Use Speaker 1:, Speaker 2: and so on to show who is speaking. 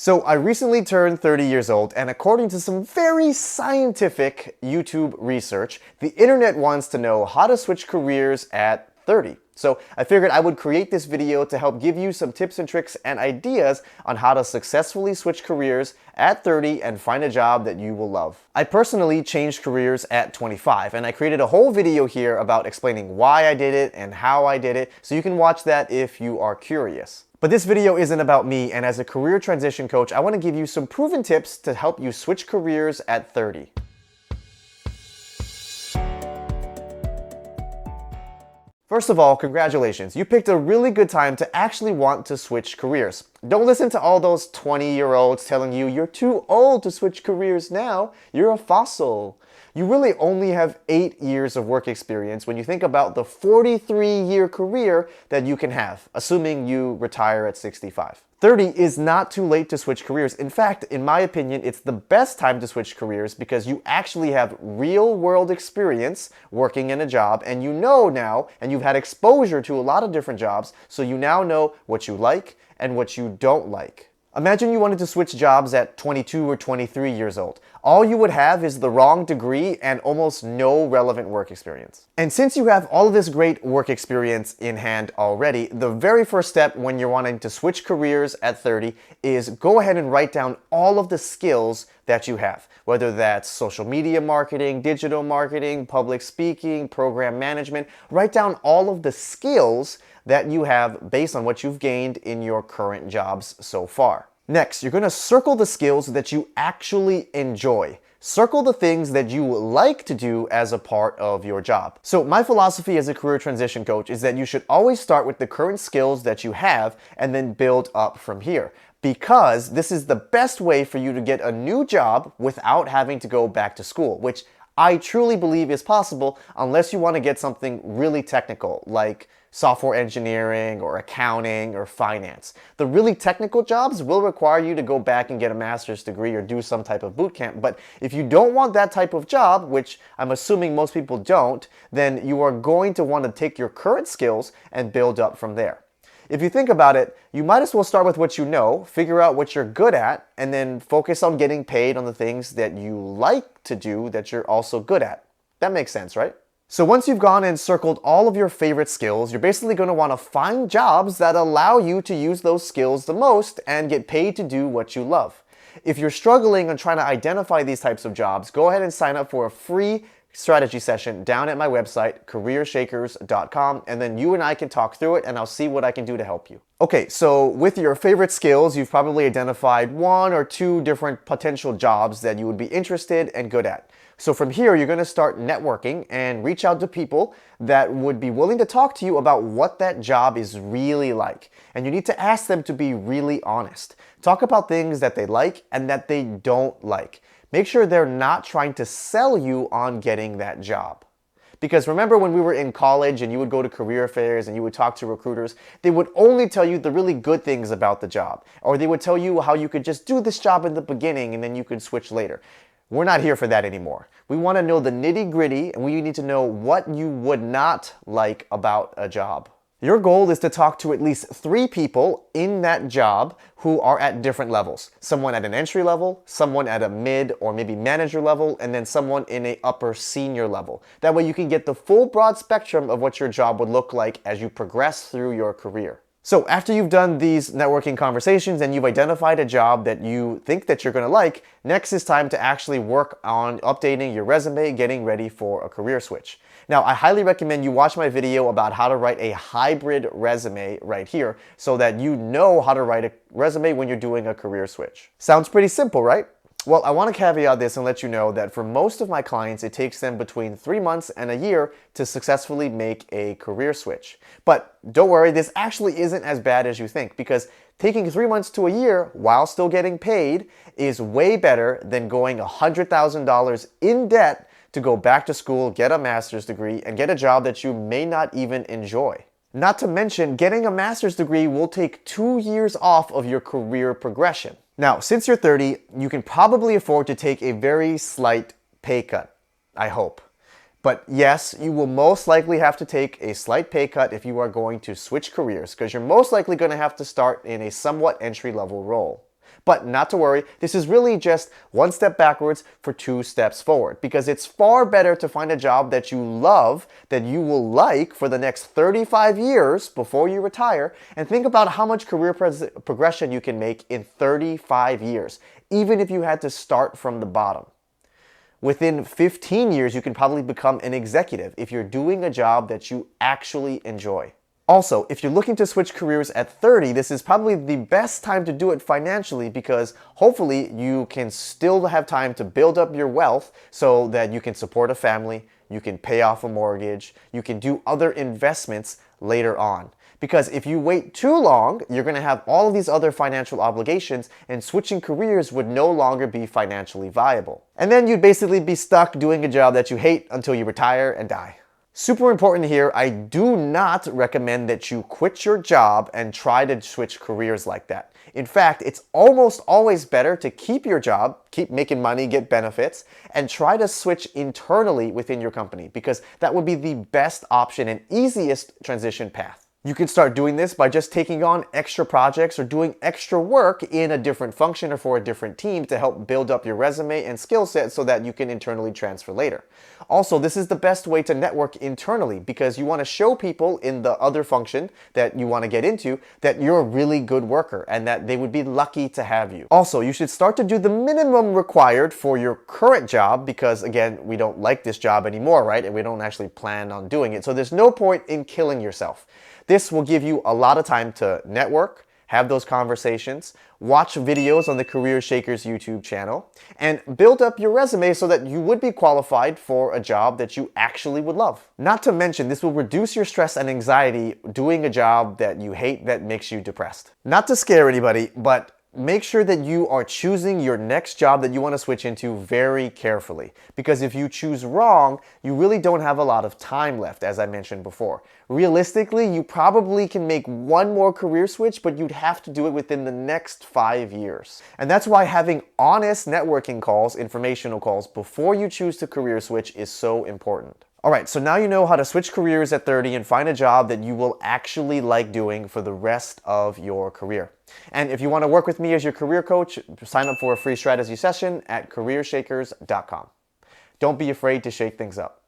Speaker 1: So I recently turned 30 years old, and according to some very scientific YouTube research, the internet wants to know how to switch careers at 30. So I figured I would create this video to help give you some tips and tricks and ideas on how to successfully switch careers at 30 and find a job that you will love. I personally changed careers at 25, and I created a whole video here about explaining why I did it and how I did it, so you can watch that if you are curious. But this video isn't about me, and as a career transition coach, I want to give you some proven tips to help you switch careers at 30. First of all, congratulations. You picked a really good time to actually want to switch careers. Don't listen to all those 20-year-olds telling you you're too old to switch careers now. You're a fossil. You really only have 8 years of work experience when you think about the 43-year career that you can have, assuming you retire at 65. 30 is not too late to switch careers. In fact, in my opinion, it's the best time to switch careers because you actually have real-world experience working in a job, and you know now, and you've had exposure to a lot of different jobs, so you now know what you like and what you don't like. Imagine you wanted to switch jobs at 22 or 23 years old. All you would have is the wrong degree and almost no relevant work experience. And since you have all of this great work experience in hand already, the very first step when you're wanting to switch careers at 30 is go ahead and write down all of the skills that you have. Whether that's social media marketing, digital marketing, public speaking, program management, write down all of the skills that you have based on what you've gained in your current jobs so far. Next, you're going to circle the skills that you actually enjoy. Circle the things that you like to do as a part of your job. So my philosophy as a career transition coach is that you should always start with the current skills that you have and then build up from here, because this is the best way for you to get a new job without having to go back to school, which I truly believe is possible unless you want to get something really technical like software engineering or accounting or finance. The really technical jobs will require you to go back and get a master's degree or do some type of boot camp. But if you don't want that type of job, which I'm assuming most people don't, then you are going to want to take your current skills and build up from there. If you think about it, you might as well start with what you know, figure out what you're good at, and then focus on getting paid on the things that you like to do that you're also good at. That makes sense, right? So once you've gone and circled all of your favorite skills, you're basically going to want to find jobs that allow you to use those skills the most and get paid to do what you love. If you're struggling on trying to identify these types of jobs, go ahead and sign up for a free strategy session down at my website, CareerShakers.com, and then you and I can talk through it and I'll see what I can do to help you. Okay, so with your favorite skills, you've probably identified 1 or 2 different potential jobs that you would be interested and good at. So from here, you're going to start networking and reach out to people that would be willing to talk to you about what that job is really like. And you need to ask them to be really honest. Talk about things that they like and that they don't like. Make sure they're not trying to sell you on getting that job. Because remember when we were in college and you would go to career fairs and you would talk to recruiters, they would only tell you the really good things about the job. Or they would tell you how you could just do this job in the beginning and then you could switch later. We're not here for that anymore. We want to know the nitty-gritty, and we need to know what you would not like about a job. Your goal is to talk to at least 3 people in that job who are at different levels. Someone at an entry level, someone at a mid or maybe manager level, and then someone in an upper senior level. That way you can get the full broad spectrum of what your job would look like as you progress through your career. So after you've done these networking conversations and you've identified a job that you think that you're going to like, next is time to actually work on updating your resume, getting ready for a career switch. Now, I highly recommend you watch my video about how to write a hybrid resume right here so that you know how to write a resume when you're doing a career switch. Sounds pretty simple, right? Well, I want to caveat this and let you know that for most of my clients, it takes them between 3 months and a year to successfully make a career switch. But don't worry, this actually isn't as bad as you think, because taking 3 months to a year while still getting paid is way better than going $100,000 in debt to go back to school, get a master's degree, and get a job that you may not even enjoy. Not to mention, getting a master's degree will take 2 years off of your career progression. Now, since you're 30, you can probably afford to take a very slight pay cut, I hope. But yes, you will most likely have to take a slight pay cut if you are going to switch careers, because you're most likely going to have to start in a somewhat entry-level role. But not to worry, this is really just one step backwards for two steps forward, because it's far better to find a job that you love, that you will like for the next 35 years before you retire, and think about how much career progression you can make in 35 years, even if you had to start from the bottom. Within 15 years, you can probably become an executive if you're doing a job that you actually enjoy. Also, if you're looking to switch careers at 30, this is probably the best time to do it financially, because hopefully you can still have time to build up your wealth so that you can support a family, you can pay off a mortgage, you can do other investments later on. Because if you wait too long, you're going to have all of these other financial obligations, and switching careers would no longer be financially viable. And then you'd basically be stuck doing a job that you hate until you retire and die. Super important here, I do not recommend that you quit your job and try to switch careers like that. In fact, it's almost always better to keep your job, keep making money, get benefits, and try to switch internally within your company, because that would be the best option and easiest transition path. You can start doing this by just taking on extra projects or doing extra work in a different function or for a different team to help build up your resume and skill set so that you can internally transfer later. Also, this is the best way to network internally, because you want to show people in the other function that you want to get into that you're a really good worker and that they would be lucky to have you. Also, you should start to do the minimum required for your current job, because again, we don't like this job anymore, right? And we don't actually plan on doing it. So there's no point in killing yourself. This will give you a lot of time to network, have those conversations, watch videos on the CareerShakers YouTube channel, and build up your resume so that you would be qualified for a job that you actually would love. Not to mention, this will reduce your stress and anxiety doing a job that you hate that makes you depressed. Not to scare anybody, but make sure that you are choosing your next job that you want to switch into very carefully, because if you choose wrong, you really don't have a lot of time left, as I mentioned before. Realistically, you probably can make one more career switch, but you'd have to do it within the next 5 years. And that's why having honest networking calls, informational calls, before you choose to career switch is so important. Alright, so now you know how to switch careers at 30 and find a job that you will actually like doing for the rest of your career. And if you want to work with me as your career coach, sign up for a free strategy session at CareerShakers.com. Don't be afraid to shake things up.